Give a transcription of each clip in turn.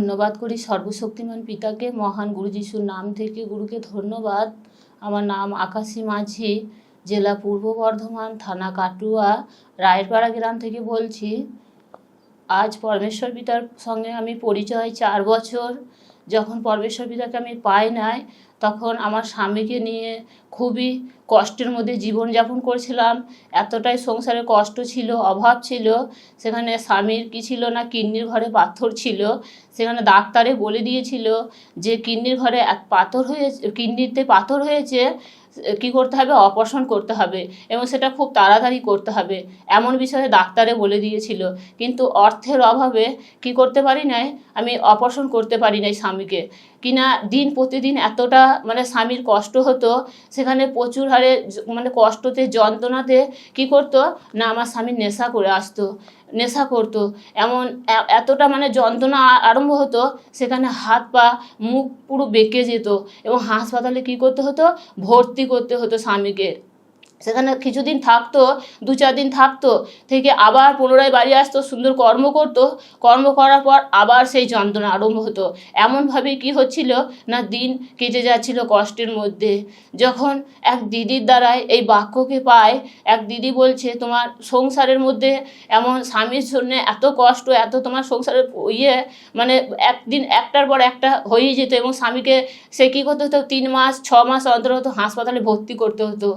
ধন্যবাদ করি সর্বশক্তিমান পিতাকে, মহান গুরু যিশুর নাম থেকে গুরুকে ধন্যবাদ। আমার নাম আকাশী মাঝি, জেলা পূর্ব বর্ধমান, থানা কাটুয়া, রায়েরপাড়া গ্রাম থেকে বলছি। আজ পরমেশ্বর পিতার সঙ্গে আমি পরিচয় 4 বছর। যখন পরমেশ্বর পিতাকে আমি পাই নাই, তখন আমার স্বামীকে নিয়ে খুবই কষ্টের মধ্যে জীবনযাপন করছিলাম। এতটাই সংসারে কষ্ট ছিল, অভাব ছিল। সেখানে স্বামীর কী ছিল না, কিডনির ঘরে পাথর ছিল। সেখানে ডাক্তারে বলে দিয়েছিল যে কিডনির ঘরে পাথর হয়েছে, কিডনিতে পাথর হয়েছে, কী করতে হবে, অপারেশন করতে হবে এবং সেটা খুব তাড়াতাড়ি করতে হবে, এমন বিষয়ে ডাক্তারে বলে দিয়েছিল। কিন্তু অর্থের অভাবে কি করতে পারি নাই, আমি অপারেশন করতে পারি নাই স্বামীকে। কিনা দিন প্রতিদিন এতটা স্বামীর কষ্ট হতো, সেখানে প্রচুর হারে কষ্টতে, যন্ত্রণাতে কি করতো না, আমার স্বামী নেশা করে আসতো, নেশা করতো। এমন এতটা যন্ত্রণা আরম্ভ হতো, সেখানে হাত পা মুখ পুরো বেঁকে যেত এবং হাসপাতালে কি করতে হতো, ভর্তি করতে হতো স্বামীকে। সেখানে কিছুদিন থাকতো, 2-4 দিন থাকতো, থেকে আবার পুনরায় বাড়ি আসতো, সুন্দর কর্ম করতো। কর্ম করার পর আবার সেই যন্ত্রণা আরম্ভ হতো। এমনভাবেই কি হচ্ছিল না, দিন কেটে যাচ্ছিল কষ্টের মধ্যে। যখন এক দিদির দ্বারাই এই বাক্যকে পায়, এক দিদি বলছে, তোমার সংসারের মধ্যে এমন স্বামীর জন্য এত কষ্ট, এত তোমার সংসারের একদিন একটার পর একটা হয়েই যেত এবং স্বামীকে সে কী করতে হতো, 3 মাস 6 মাস অন্তর হাসপাতালে ভর্তি করতে হতো।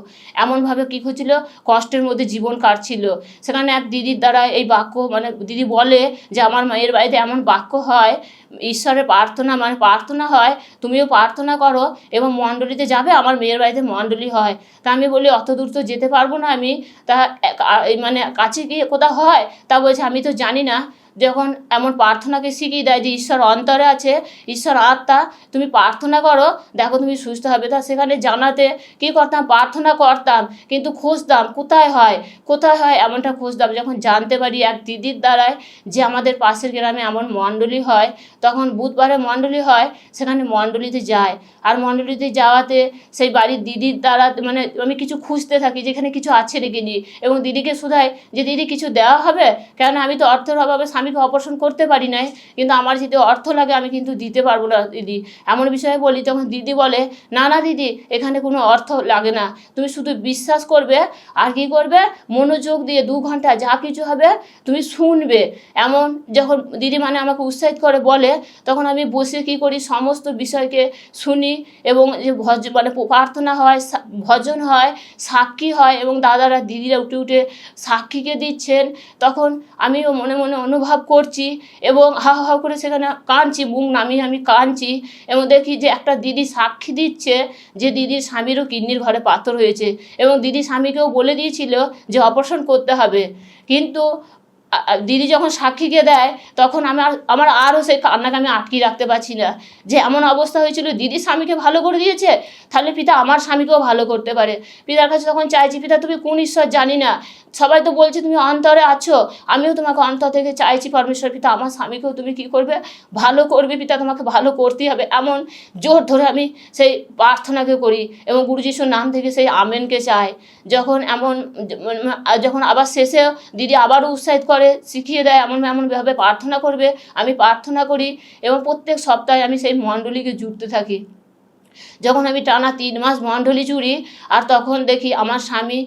এমনভাবে কী হচ্ছিল, কষ্টের মধ্যে জীবন কাটছিল। সেখানে এক দিদির দ্বারা এই বাক্য দিদি বলে যে আমার মায়ের বাড়িতে এমন বাক্য হয়, ঈশ্বরের প্রার্থনা প্রার্থনা হয়, তুমিও প্রার্থনা করো এবং মণ্ডলীতে যাবে, আমার মেয়ের বাড়িতে মণ্ডলী হয়। তা আমি বলি অত দূর তো যেতে পারবো না আমি, তা কাছে গিয়ে কোথাও হয়? তা বলছে আমি তো জানি না। যখন এমন প্রার্থনাকে শিখিয়ে দেয় যে ঈশ্বর অন্তরে আছে, ঈশ্বর আত্মা, তুমি প্রার্থনা করো, দেখো তুমি সুস্থ হবে। তা সেখানে জানাতে কী করতাম, প্রার্থনা করতাম, কিন্তু খুঁজতাম কোথায় হয়, কোথায় হয় এমনটা খুঁজতাম। যখন জানতে পারি এক দিদির দ্বারায় যে আমাদের পাশের গ্রামে এমন মণ্ডলী হয়, তখন বুধবারে মণ্ডলী হয়, সেখানে মণ্ডলীতে যায়। আর মণ্ডলীতে যাওয়াতে সেই বাড়ির দিদির দ্বারা আমি কিছু খুঁজতে থাকি যেখানে কিছু আছে নাকি নি, এবং দিদিকে শুধাই যে দিদি কিছু দেওয়া হবে, কেন আমি তো অর্থের অভাবে স্বামীকে অপারেশন করতে পারি নাই, কিন্তু আমার যদি অর্থ লাগে আমি কিন্তু দিতে পারবো না দিদি, এমন বিষয়ে বলি। তখন দিদি বলে, না না দিদি, এখানে কোনো অর্থ লাগে না, তুমি শুধু বিশ্বাস করবে আর কি করবে, মনোযোগ দিয়ে 2 ঘন্টা যা কিছু হবে তুমি শুনবে। এমন যখন দিদি আমাকে উৎসাহিত করে বলে, তখন আমি বসে কি করি, সমস্ত বিষয়কে শুনি এবং যে প্রার্থনা হয়, ভজন হয়, সাক্ষী হয় এবং দাদারা দিদিরা উঠে উঠে সাক্ষীকে দিচ্ছেন, তখন আমিও মনে মনে অনুভব করছি এবং হা হা করে সেখানে কাঁদছি, মুখ নামিয়ে আমি কাঁদছি এবং দেখি যে একটা দিদি সাক্ষী দিচ্ছে যে দিদির স্বামীরও কিডনির ঘরে পাথর হয়েছে এবং দিদি স্বামীকেও বলে দিয়েছিল যে অপারেশন করতে হবে। কিন্তু দিদি যখন সাক্ষীকে দেয়, তখন আমার আরও সেই কান্নাকে আমি আটকিয়ে রাখতে পারছি না, যে এমন অবস্থা হয়েছিল, দিদি স্বামীকে ভালো করে দিয়েছে, তাহলে পিতা আমার স্বামীকেও ভালো করতে পারে। পিতার কাছে তখন চাইছি, পিতা তুমি কোন ঈশ্বর জানি না, সবাই তো বলছে তুমি অন্তরে আছো, আমিও তোমাকে অন্তর থেকে চাইছি পরমেশ্বর পিতা, আমার স্বামীকেও তুমি কি করবে, ভালো করবে পিতা, তোমাকে ভালো করতেই হবে। এমন জোর ধরে আমি সেই প্রার্থনাকে করি এবং গুরু যিশুর নাম থেকে সেই আমেনকে চাই। যখন আবার শেষে দিদি আবারও উৎসাহিত করে, শিখিয়ে দেয় এমনভাবে প্রার্থনা করবে, আমি প্রার্থনা করি এবং প্রত্যেক সপ্তাহে আমি সেই মণ্ডলীকে জুড়তে থাকি। যখন আমি টানা 3 মাস মণ্ডলী জুড়ি, আর তখন দেখি আমার স্বামী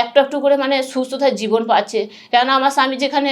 একটু একটু করে সুস্থতার জীবন পাচ্ছে। কেন আমার স্বামী যেখানে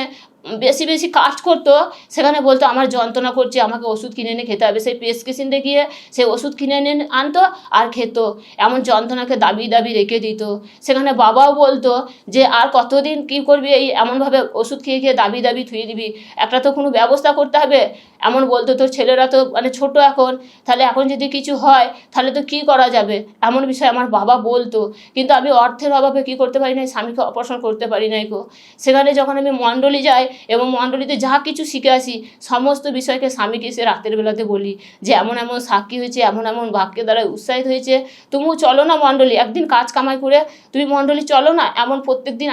বেশি বেশি কাজ করতো, সেখানে বলতো আমার যন্ত্রণা করছে, আমাকে ওষুধ কিনে এনে খেতে হবে। সেই প্রেসক্রিপশন দেখিয়ে সে ওষুধ কিনে এনে আনতো আর খেত। এমন যন্ত্রণাকে দাবি রেখে দিত। সেখানে বাবাও বলতো যে আর কতদিন কী করবি, এই এমনভাবে ওষুধ খেয়ে খেয়ে দাবি থুয়ে দিবি, একটা তো কোনো ব্যবস্থা করতে হবে। এমন বলতো, তোর ছেলেরা তো ছোটো এখন, তাহলে এখন যদি কিছু হয় তাহলে তো কী করা যাবে, এমন বিষয় আমার বাবা বলতো। কিন্তু আমি অর্থের অভাবে কী করতে পারি নাই, স্বামীকে অপারেশন করতে পারি নাই গো। সেখানে যখন আমি মণ্ডলী যাই এবং মণ্ডলীতে যা কিছু শিখে আসি, সমস্ত বিষয়কে স্বামীকে এসে রাতের বেলাতে বলি যে এমন সাক্ষী হয়েছে, এমন বাক্যের দ্বারা উৎসাহিত হয়েছে, তুমিও চলো না মণ্ডলী, একদিন কাজ কামাই করে তুমি মণ্ডলী চলো না। এমন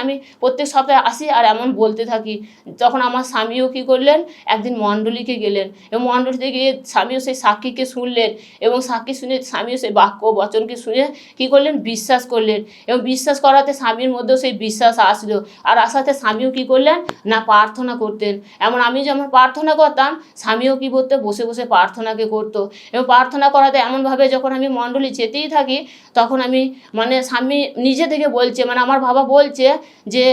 আমি প্রত্যেক সপ্তাহে আসি আর এমন বলতে থাকি। তখন আমার স্বামীও কী করলেন, একদিন মণ্ডলীকে গেলেন এবং মণ্ডলীতে গিয়ে স্বামীও সেই সাক্ষীকে শুনলেন এবং সাক্ষী শুনে স্বামীও সেই বাক্য বচনকে শুনে কী করলেন, বিশ্বাস করলেন এবং বিশ্বাস করাতে স্বামীর মধ্যেও সেই বিশ্বাস আসলো। আর আসাতে স্বামীও কী করলেন না, প্রার্থনা করতেন। এমন আমি যেমন প্রার্থনা করতাম, স্বামীও কী করতো, বসে বসে প্রার্থনাকে করতো। এবং প্রার্থনা করাতে এমনভাবে যখন আমি মণ্ডলী যেতেই থাকি, তখন আমি মানে স্বামী নিজে থেকে বলছে, মানে আমার বাবা বলছে যে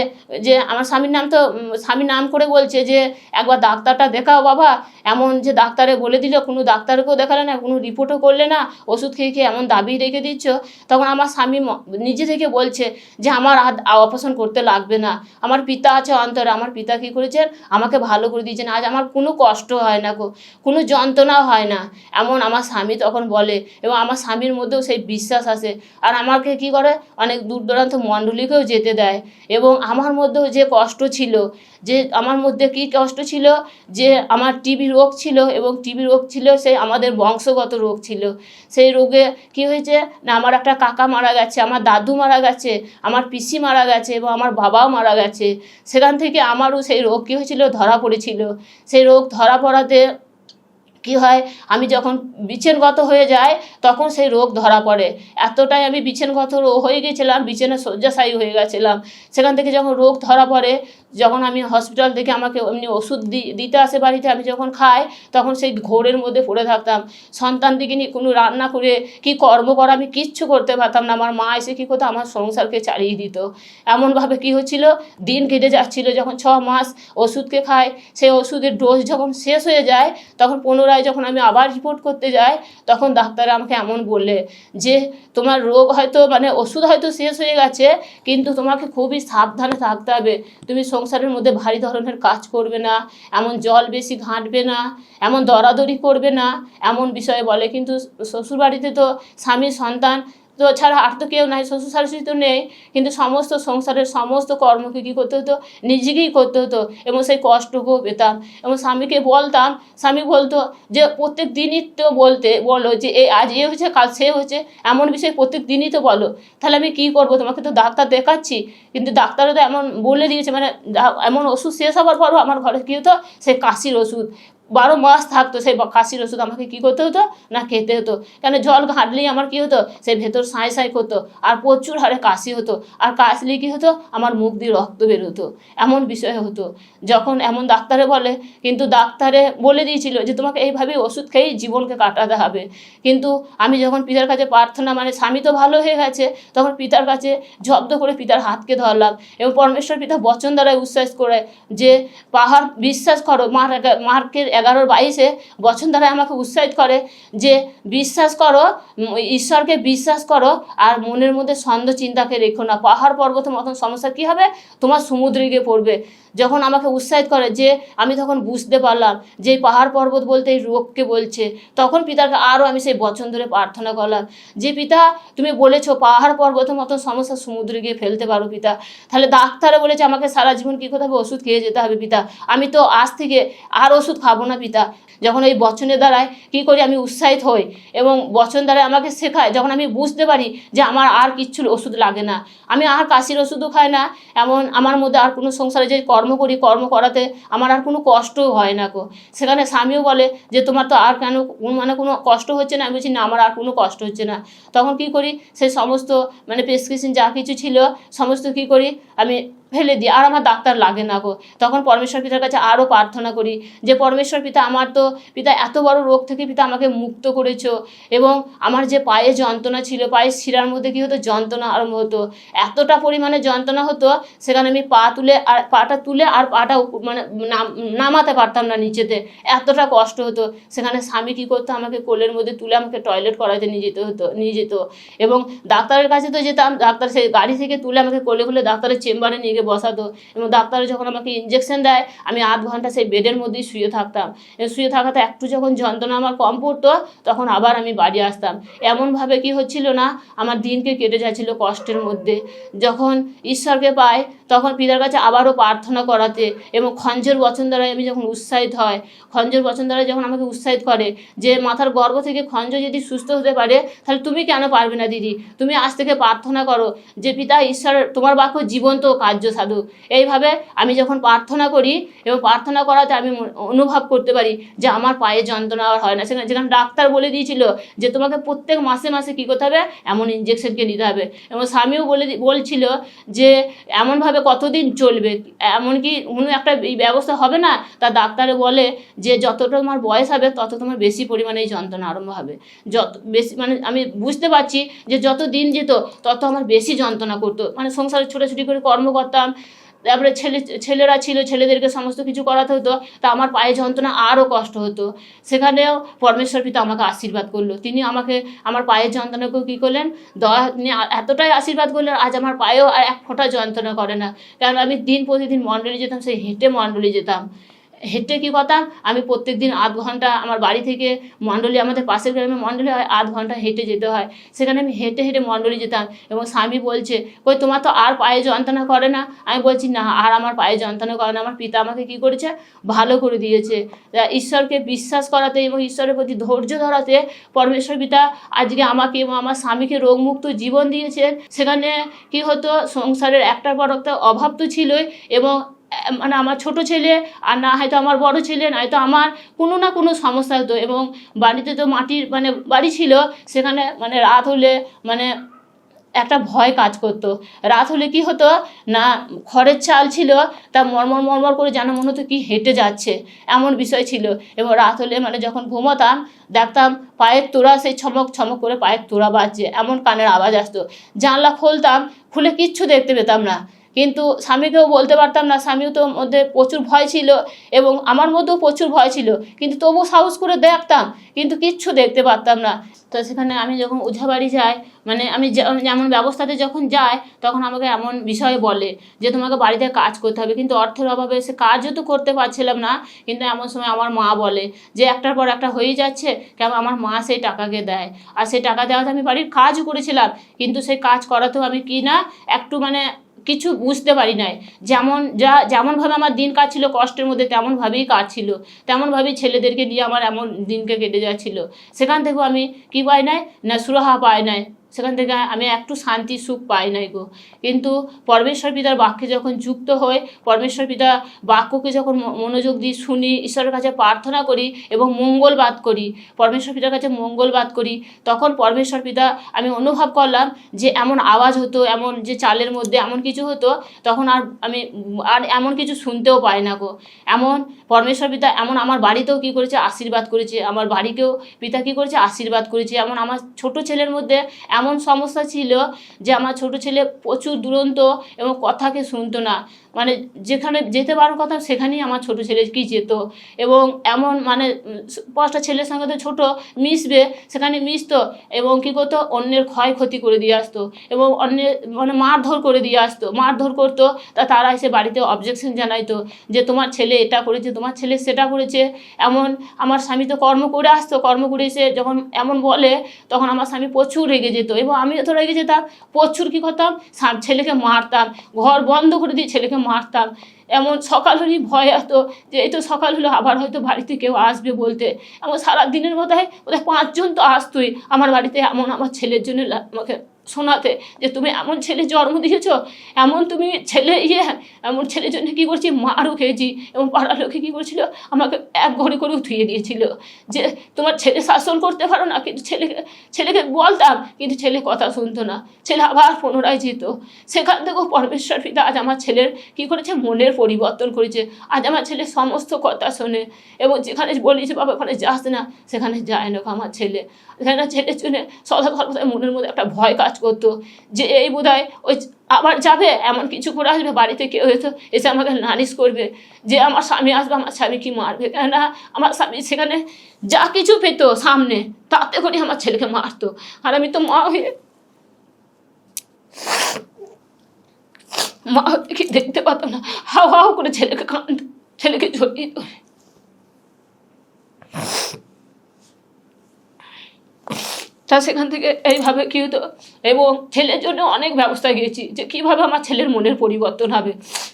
যে আমার স্বামীর নাম তো স্বামীর নাম করে বলছে যে একবার ডাক্তারটা দেখাও বাবা। এমন যে ডাক্তারে বলে দিল, কোনো ডাক্তারকেও দেখালে না, কোনো রিপোর্টও করলে না, ওষুধ খেয়ে খেয়ে এমন দাবি রেখে দিচ্ছ। তখন আমার স্বামী নিজে থেকে বলছে যে আমার অপারেশন করতে লাগবে না, আমার পিতা আছে অন্তরে, আমার পিতা কী করেছেন, আমাকে ভালো করে দিয়েছেন, আজ আমার কোনো কষ্ট হয় না, কোনো যন্ত্রণাও হয় না। এমন আমার স্বামী তখন বলে, এবং আমার স্বামীর মধ্যেও সেই বিশ্বাস আসে। আর আমাকে কী করে, অনেক দূর দূরান্ত মণ্ডলীকেও যেতে দেয়। এবং আমার মধ্যেও যে কষ্ট ছিল, যে আমার মধ্যে কী কষ্ট ছিল, যে আমার টিবি রোগ ছিল, এবং টিবি রোগ ছিল সেই আমাদের বংশগত রোগ ছিল। সেই রোগে কী হয়েছে না, আমার একটা কাকা মারা গেছে, আমার দাদু মারা গেছে, আমার পিসি মারা গেছে, এবং আমার বাবাও মারা গেছে। সেখান থেকে আমারও সেই রোগ কী হয়েছিল, ধরা পড়েছিল। সেই রোগ ধরা পড়াতে কী হয়, আমি যখন বিছানগত হয়ে যাই, তখন সেই রোগ ধরা পড়ে। এতটাই আমি বিছানগত হয়ে গেছিলাম, বিছানা শয্যাশায়ী হয়ে গেছিলাম। সেখান থেকে যখন রোগ ধরা পড়ে, যখন আমি হসপিটাল থেকে আমাকে এমনি ওষুধ দিতে আসে বাড়িতে, আমি যখন খাই, তখন সেই ঘোরের মধ্যে পড়ে থাকতাম। সন্তান দিকে নিয়ে কোনো রান্না করে কি কর্ম করা আমি কিচ্ছু করতে পারতাম না। আমার মা এসে কী করতো, আমার সংসারকে চালিয়ে দিত। এমনভাবে কী হচ্ছিল, দিন কেটে যাচ্ছিল। যখন 6 মাস ওষুধকে খাই, সেই ওষুধের ডোজ যখন শেষ হয়ে যায়, তখন পুনরায় যখন আমি আবার রিপোর্ট করতে যাই, তখন ডাক্তার আমাকে এমন বললে যে তোমার রোগ হয়তো মানে ওষুধ হয়তো শেষ হয়ে গেছে, কিন্তু তোমাকে খুবই সাবধানে থাকতে হবে। তুমি সংসারের মধ্যে ভারী ধরনের কাজ করবে না, এমন জল বেশি ঘাঁটবে না, এমন দরাদরি করবে না, এমন বিষয়ে বলে। কিন্তু শ্বশুরবাড়িতে তো স্বামী সন্তান তো ছাড়া আর তো কেউ নাই, শ্বশুর শাশুড়ি তো নেই, কিন্তু সমস্ত সংসারের সমস্ত কর্মকে কী করতে হতো, নিজেকেই করতে হতো। এবং সেই কষ্টকেও পেতাম। এবং স্বামীকে বলতাম, স্বামী বলতো যে প্রত্যেক দিনই তো বলো যে আজ এ হয়েছে, কাল সে হয়েছে, এমন বিষয় প্রত্যেক দিনই তো বলো। তাহলে আমি কী করবো, তোমাকে তো ডাক্তার দেখাচ্ছি, কিন্তু ডাক্তারও তো এমন বলে দিয়েছে, মানে এমন ওষুধ শেষ হওয়ার পরও আমার ঘরে কী হতো, সেই কাশির ওষুধ 12 মাস থাকতো। সেই কাশির ওষুধ আমাকে কী করতে হতো না, খেতে হতো। কেন, জল ঘাঁটলেই আমার কী হতো, সেই ভেতর সাঁই সাঁই করতো, আর প্রচুর হারে কাশি হতো। আর কাশলেই কী হতো, আমার মুখ দিয়ে রক্ত বেরোতো। এমন বিষয় হতো। যখন এমন ডাক্তারে বলে, কিন্তু ডাক্তারে বলে দিয়েছিল যে তোমাকে এইভাবেই ওষুধ খেয়েই জীবনকে কাটাতে হবে। কিন্তু আমি যখন পিতার কাছে প্রার্থনা, মানে স্বামী তো ভালো হয়ে গেছে, তখন পিতার কাছে জব্দ করে পিতার হাতকে ধরলাম। এবং পরমেশ্বর পিতা বচন দ্বারাই উচ্ছ্বাস করে যে পাহাড় বিশ্বাস করো, মার্কের 11:22 বচন দ্বারা আমাকে উৎসাহিত করে যে বিশ্বাস করো, ঈশ্বরকে বিশ্বাস করো, আর মনের মধ্যে সন্দেহ চিন্তাকে রেখো না। পাহাড় পর্বতের মতন সমস্যা কী হবে, তোমার সমুদ্রে গিয়ে পড়বে। যখন আমাকে উৎসাহিত করে, যে আমি তখন বুঝতে পারলাম যে পাহাড় পর্বত বলতে এই রোগকে বলছে। তখন পিতাকে আরও আমি সেই বচন ধরে প্রার্থনা করলাম যে পিতা, তুমি বলেছো পাহাড় পর্বতের মতন সমস্যা সমুদ্রে গিয়ে ফেলতে পারো পিতা, তাহলে ডাক্তারে বলেছে আমাকে সারা জীবন কী করতে হবে, ওষুধ খেয়ে যেতে হবে পিতা। আমি তো আজ থেকে আর ওষুধ খাবো না পিতা। যখন এই বচনের দ্বারায় কী করি, আমি উৎসাহিত হই, এবং বচন দ্বারায় আমাকে শেখায়, যখন আমি বুঝতে পারি যে আমার আর কিচ্ছু ওষুধ লাগে না, আমি আর কাশির ওষুধও খাই না, এমন আমার মধ্যে আর কোনো সংসারে যে কর্ম করি, কর্ম করাতে আমার আর কোনো কষ্টও হয় না সেখানে স্বামীও বলে যে তোমার তো আর কেন মানে কোনো কষ্ট হচ্ছে না। আমি বলছি না, আমার আর কোনো কষ্ট হচ্ছে না। তখন কী করি, সেই সমস্ত মানে প্রেসক্রিপশন যা কিছু ছিল সমস্ত কী করি, আমি ফেলে দিই, আর আমার ডাক্তার লাগে না তখন পরমেশ্বর পিতার কাছে আরও প্রার্থনা করি যে পরমেশ্বর পিতা, আমার তো পিতা এত বড় রোগ থেকে পিতা আমাকে মুক্ত করেছো। এবং আমার যে পায়ে যন্ত্রণা ছিল, পায়ের শিরার মধ্যে কী হতো, যন্ত্রণা আরম্ভ হতো, এতটা পরিমাণে যন্ত্রণা হতো, সেখানে আমি পাটা তুলে আর পাটা মানে নামাতে পারতাম না নিচেতে, এতটা কষ্ট হতো। সেখানে স্বামী কী করতো, আমাকে কোলের মধ্যে তুলে আমাকে টয়লেট করাতে নিয়ে যেত। এবং ডাক্তারের কাছে তো যেতাম, ডাক্তার সেই গাড়ি থেকে তুলে আমাকে কোলে ডাক্তারের চেম্বারে নিয়ে বসাতো। এবং ডাক্তার যখন আমাকে ইঞ্জেকশন দেয়, আমি 8 ঘন্টা সেই বেডের মধ্যেই শুয়ে থাকতাম। শুয়ে থাকাতে একটু যখন যন্ত্রণা আমার কম পড়তো, তখন আবার আমি বাড়ি আসতাম। এমনভাবে কি হচ্ছিল না, আমার দিনকে কেটে যাচ্ছিল কষ্টের মধ্যে। যখন ঈশ্বরকে পাই, তখন পিতার কাছে আবারও প্রার্থনা করাতে, এবং খঞ্জের বচন দ্বারাই আমি যখন উৎসাহিত হয়, খঞ্জের বচন দ্বারা যখন আমাকে উৎসাহিত করে যে মাথার গর্ভ থেকে খঞ্জ যদি সুস্থ হতে পারে, তাহলে তুমি কেন পারবে না দিদি। তুমি আজ থেকে প্রার্থনা করো যে পিতা ঈশ্বর, তোমার বাক্য জীবন্ত ও কার্য সাধু। এইভাবে আমি যখন প্রার্থনা করি এবং প্রার্থনা করাতে আমি অনুভব করতে পারি যে আমার পায়ে যন্ত্রণা আর হয় না। যেখানে ডাক্তার বলে দিয়েছিল যে তোমাকে প্রত্যেক মাসে মাসে কী করতে হবে, এমন ইঞ্জেকশনকে নিতে হবে, এবং স্বামীও বলছিল যে এমনভাবে কতদিন চলবে, এমনকি কোনো একটা ব্যবস্থা হবে না। তা ডাক্তারে বলে যে যতটা তোমার বয়স হবে তত তোমার বেশি পরিমাণে এই যন্ত্রণা আরম্ভ হবে। যত বেশি মানে আমি বুঝতে পারছি যে যত দিন যেত তত আমার বেশি যন্ত্রণা করতো। মানে সংসারে ছোটাছুটি করে কর্ম করতাম, তারপরে ছেলেরা ছিল, ছেলেদেরকে সমস্ত কিছু করাতে হতো, তা আমার পায়ে যন্ত্রণা আরও কষ্ট হতো। সেখানেও পরমেশ্বর পিতা আমাকে আশীর্বাদ করলো। তিনি আমাকে আমার পায়ের যন্ত্রণাকেও কী করলেন, তিনি এতটাই আশীর্বাদ করলেন, আজ আমার পায়েও আর এক ফোঁটা যন্ত্রণা করে না। কারণ আমি দিন প্রতিদিন মণ্ডলী যেতাম, সেই হেঁটে মণ্ডলী যেতাম। হেঁটে কী করতাম, আমি প্রত্যেক দিন আধ ঘন্টা আমার বাড়ি থেকে মণ্ডলী, আমাদের পাশের গ্রামে মণ্ডলী হয়, আধ ঘন্টা হেঁটে যেতে হয়। সেখানে আমি হেঁটে হেঁটে মণ্ডলী যেতাম। এবং স্বামী বলছে, কই তোমার তো আর পায়ে যন্ত্রণা করে না? আমি বলছি না, আর আমার পায়ে যন্ত্রণা করে না। আমার পিতা আমাকে কী করেছে, ভালো করে দিয়েছে। ঈশ্বরকে বিশ্বাস করাতে এবং ঈশ্বরের প্রতি ধৈর্য ধরাতে পরমেশ্বর পিতা আজকে আমাকে এবং আমার স্বামীকে রোগমুক্ত জীবন দিয়েছেন। সেখানে কী হতো, সংসারের একটার পর একটা অভাব তো ছিলই, এবং মানে আমার ছোট ছেলে আর না হয়তো আমার বড় ছেলে, নয়তো আমার কোনো না কোনো সমস্যা হতো। এবং বাড়িতে তো মাটির মানে বাড়ি ছিল, সেখানে মানে রাত হলে মানে একটা ভয় কাজ করতো। রাত হলে কি হতো না, খড়ের চাল ছিল, তা মরমর মরমর করে যেন মনে হতো কি হেঁটে যাচ্ছে, এমন বিষয় ছিল। এবং রাত হলে মানে যখন ঘুমোতাম দেখতাম পায়ের তোড়া সেই ছমক ছমক করে পায়ের তোড়া বাজছে, এমন কানের আওয়াজ আসতো। জানলা খুলতাম, খুলে কিচ্ছু দেখতে পেতাম না, কিন্তু স্বামীকেও বলতে পারতাম না। স্বামীও তো মধ্যে প্রচুর ভয় ছিল এবং আমার মধ্যেও প্রচুর ভয় ছিল, কিন্তু তবু সাহস করে দেখতাম, কিন্তু কিচ্ছু দেখতে পারতাম না। তো সেখানে আমি যখন ওঝা বাড়ি যাই, মানে আমি যেমন ব্যবস্থাতে যখন যাই, তখন আমাকে এমন বিষয়ে বলে যে তোমাকে বাড়িতে কাজ করতে হবে, কিন্তু অর্থের অভাবে সে কাজও তো করতে পারছিলাম না। কিন্তু এমন সময় আমার মা বলে যে একটার পর একটা হয়ে যাচ্ছে, কেমন আমার মা সেই টাকাকে দেয়, আর সেই টাকা দেওয়াতে আমি বাড়ির কাজও করেছিলাম, কিন্তু সেই কাজ করাতেও আমি কি না একটু মানে কিছু বুঝতে পারি নাই। যেমনভাবে আমার দিন কাটছিল কষ্টের মধ্যে, তেমনভাবেই কাটছিল, তেমনভাবেই ছেলেদেরকে নিয়ে আমার এমন দিনকে কেটে যাচ্ছিল। সেখান থেকেও আমি কী পাই নাই না, সুরাহা পাই নাই, সেখান থেকে আমি একটু শান্তি সুখ পাই নাই গো। কিন্তু পরমেশ্বর পিতার বাক্যে যখন যুক্ত হই, পরমেশ্বর পিতা বাক্যকে যখন মনোযোগ দিয়ে শুনি, ঈশ্বরের কাছে প্রার্থনা করি এবং মঙ্গলবাদ করি, পরমেশ্বর পিতার কাছে মঙ্গলবাদ করি, তখন পরমেশ্বর পিতা আমি অনুভব করলাম যে এমন আওয়াজ হতো, এমন যে চালের মধ্যে এমন কিছু হতো, তখন আমি এমন কিছু শুনতেও পাই না গো। এমন পরমেশ্বর পিতা এমন আমার বাড়িতেও কী করেছে, আশীর্বাদ করেছে, আমার বাড়িকেও পিতা কী করেছে, আশীর্বাদ করেছে। এমন আমার ছোট ছেলের মধ্যে এমন সমস্যা ছিল যে আমার ছোট ছেলে প্রচুর দুরন্ত এবং কথাকে শুনতো না, মানে যেখানে যেতে পারার কথা সেখানেই আমার ছোট ছেলে কি যেত। এবং এমন মানে পাঁচটা ছেলের সঙ্গে তো ছোটো মিশবে, সেখানে মিশতো এবং কী করতো, অন্যের ক্ষয়ক্ষতি করে দিয়ে আসতো এবং অন্যের মানে মারধর করে দিয়ে আসতো, মারধর করতো। তারা এসে বাড়িতে অবজেকশন জানাইতো যে তোমার ছেলে এটা করেছে, তোমার ছেলে সেটা করেছে। এমন আমার স্বামী তো কর্ম করে আসতো, কর্ম করে এসে যখন এমন বলে, তখন আমার স্বামী প্রচুর রেগে যেত এবং আমিও তো রেগে যেতাম। প্রচুর কী করতাম, ছেলেকে মারতাম, ঘর বন্ধ করে দিয়ে ছেলেকে মারতাম। এমন সকাল হলেই ভয় আসতো যে এই তো সকাল হলো, আবার হয়তো বাড়িতে কেউ আসবে বলতে। এমন সারাদিনের বোধহয় 5 জন তো আসতোই আমার বাড়িতে, এমন আমার ছেলের জন্য আমাকে শোনাতে যে তুমি এমন ছেলে জন্ম দিয়েছো, এমন তুমি ছেলে এমন ছেলের জন্য কী করছি, মারও খেয়েছি। এবং পাড়ার লোকে কী করছিল, আমাকে এক ঘরে করেও ধুয়ে দিয়েছিল যে তোমার ছেলে শাসন করতে পারো না। কিন্তু ছেলেকে বলতাম, কিন্তু ছেলে কথা শুনতো না, ছেলে আবার পুনরায় যেত। সেখান থেকেও পরমেশ্বর পিতা আজ আমার ছেলের কী করেছে, মনের পরিবর্তন করেছে। আজ আমার ছেলে সমস্ত কথা শোনে এবং যেখানে বলি যে বাবা ওখানে যাস না, সেখানে যায় না আমার ছেলে। এখানে ছেলের জন্য সর্বদাই মনের মধ্যে একটা ভয় কাজ করতো যে এই বোধহয় ওই আবার যাবে, এমন কিছু করে আসবে, বাড়িতে কেউ হয়তো এসে আমাকে নালিশ করবে যে আমার স্বামী আসবে, আমার স্বামী কি মারবে। কেননা আমার স্বামী সেখানে যা কিছু পেতো সামনে, তাতে করে আমার ছেলেকে মারতো। আর আমি তো মা হয়ে কি দেখতে পাতাম না, হাও হাও করে ছেলেকে কাঁদ, ছেলেকে জড়িয়ে ধরে। তা সেখান থেকে এইভাবে কী হতো, এবং ছেলের জন্য অনেক ব্যবস্থা গিয়েছি যে কীভাবে আমার ছেলের মনের পরিবর্তন হবে।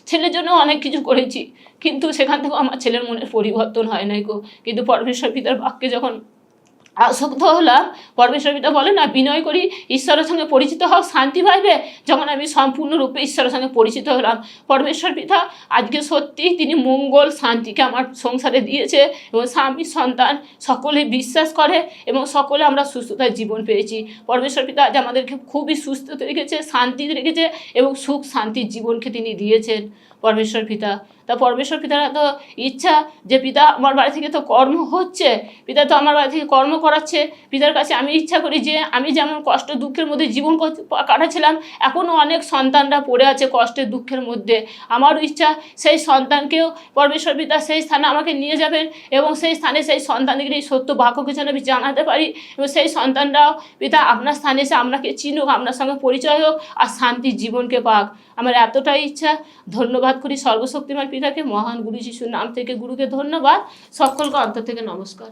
ছেলের জন্য অনেক কিছু করেছি, কিন্তু সেখান থেকেও আমার ছেলের মনের পরিবর্তন হয় নাই গো। কিন্তু পরমেশ্বর পিতার বাক্যে যখন আসক্ত হলাম। পরমেশ্বর পিতা বলে না, বিনয় করি ঈশ্বরের সঙ্গে পরিচিত হও, শান্তি পাইবে। যখন আমি সম্পূর্ণরূপে ঈশ্বরের সঙ্গে পরিচিত হলাম, পরমেশ্বর পিতা আজকে সত্যি তিনি মঙ্গল শান্তিকে আমার সংসারে দিয়েছে, এবং স্বামী সন্তান সকলে বিশ্বাস করে এবং সকলে আমরা সুস্থতার জীবন পেয়েছি। পরমেশ্বর পিতা আজ আমাদেরকে খুবই সুস্থতে রেখেছে, শান্তিতে রেখেছে এবং সুখ শান্তির জীবনকে তিনি দিয়েছেন পরমেশ্বর পিতা। তা পরমেশ্বর পিতার তো ইচ্ছা যে পিতা আমার বাড়ি থেকে তো কর্ম হচ্ছে, পিতা তো আমার বাড়ি থেকে কর্ম করাচ্ছে। পিতার কাছে আমি ইচ্ছা করি যে আমি যেমন কষ্ট দুঃখের মধ্যে জীবন কাটাচ্ছিলাম, এখনও অনেক সন্তানরা পড়ে আছে কষ্টের দুঃখের মধ্যে। আমারও ইচ্ছা সেই সন্তানকেও পরমেশ্বর পিতা সেই স্থানে আমাকে নিয়ে যাবেন এবং সেই স্থানে সেই সন্তানদের এই সত্য বাক্যকে যেন আমি জানাতে পারি, এবং সেই সন্তানরাও পিতা আপনার স্থানে এসে আপনাকে চিনুক, আপনার সঙ্গে পরিচয় হোক আর শান্তির জীবনকে পাক। আমার এতটাই ইচ্ছা। ধন্যবাদ করি সর্বশক্তিমান পিতাকে, মহান গুরু যিশুর নাম থেকে গুরুকে ধন্যবাদ। সকলকে অন্তর থেকে নমস্কার।